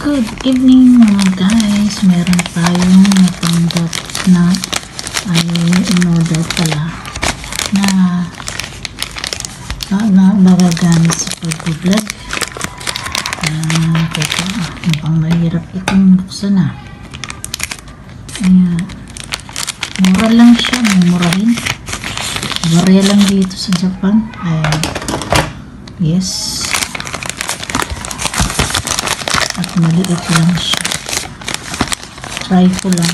Good evening mga guys, meron tayong natanggap na in-order pala na magagamit sa pag-vlog. Teka, mukhang mahirap itong buksan na. Ayan, mura lang siya, mumurahin. Barya lang dito sa Japan. Ayan, yes. At maliit lang siya. Try ko lang.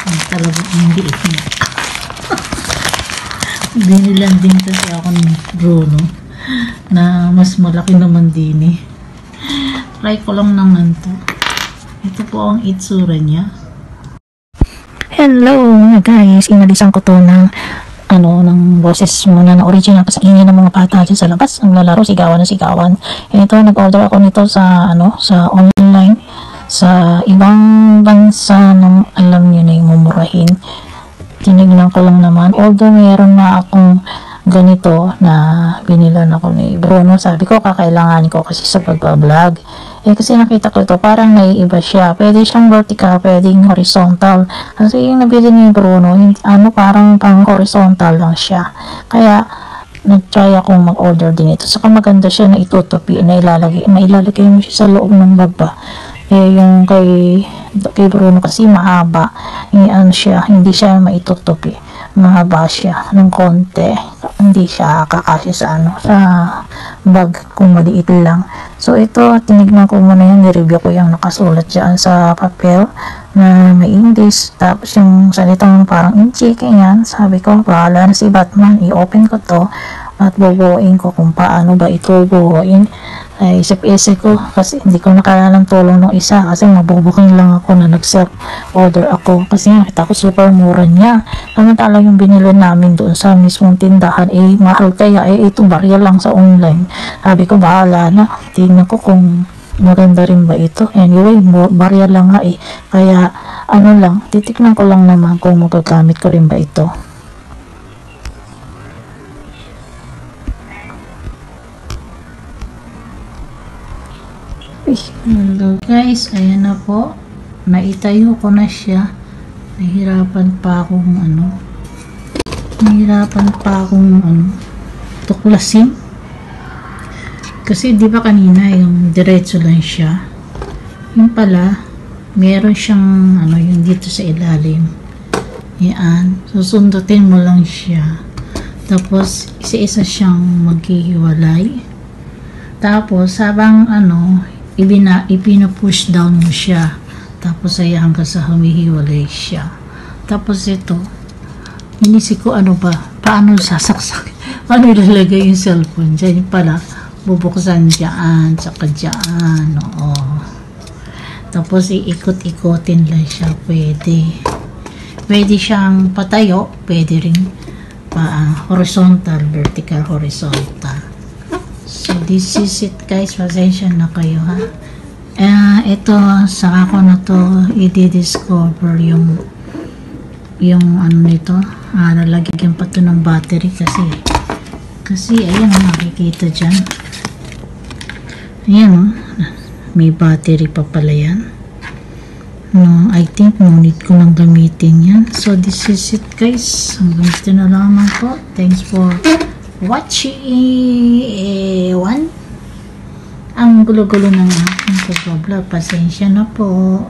Ang talagang ang liit niya. Binilan din kasi ako ni Bruno na mas malaki naman din eh. Try ko lang naman to. Ito po ang itsura niya. Hello guys, inalisan ko to ng boses muna na original kasi ingin ng mga bata dyan sa labas ang lalaro, sigawan na sigawan. Ito, nag-order ako nito sa online sa ibang bansa nung alam nyo na yung mumurahin. Tinignan ko lang naman, although meron na akong ganito na binilan ako ni Bruno. Sabi ko kakailanganin ko kasi sa pagbablog kasi nakita ko ito parang naiiba siya, pwede siyang vertical, pwedeng horizontal. Kasi yung nabili ni Bruno parang pang horizontal lang siya, kaya nag-try akong mag-order din ito. Saka maganda siya na itutupi, na ilalagay mo siya sa loob ng bag ba. Yung kay Bruno kasi mahaba, hindi siya maitutupi, mahaba siya ng konti, hindi siya kakasya sa bag kung maliit lang. So ito, tinignan ko muna yan, nireview ko yung nakasulat dyan sa papel na may English, tapos yung salitang parang inchi, ganyan. Sabi ko, bahala na si Batman, i-open ko to at bubuuin ko kung paano ba ito buuin. Ay isip-isip ko kasi hindi ko nakala ng tulong ng isa kasi mabubuking lang ako na nag-self-order ako kasi nakita ko super mura niya. Samantala yung binili namin doon sa mismong tindahan mahal, kaya ito barya lang sa online. Sabi ko bahala na, tingnan ko kung maganda rin ba ito. Anyway, barya lang nga kaya titignan ko lang naman kung magagamit ko rin ba ito. Hello guys, ayan na po, naitayo ko na siya. Nahirapan pa akong tuklasin kasi di ba kanina yung diretso lang siya, yung pala meron siyang yung dito sa ilalim. Yan, susundutin mo lang siya, tapos isa-isa siyang maghihiwalay, tapos habang ipina-push down mo siya, tapos ay hanggang sa humihiwalay siya. Tapos ito, inisip ko paano sasaksak, paano ilalagay yung cellphone dyan. Yung pala, bubuksan dyan, saka dyan, oo. Tapos iikot-ikotin lang siya, pwede siyang patayo, pwede rin horizontal, vertical, horizontal. So this is it guys, pasensya na kayo ha. Ito, saka ko na to i-discover yung nito. Nalagyan pa to ng battery kasi ayan, nakikita dyan. Ayan, may battery pa pala yan. No, I think no need ko nang gamitin yan. So this is it guys, hanggang dito na lamang po. Thanks for watching. Ang gulo-gulo ng aking pag-vlog, pasensya na po.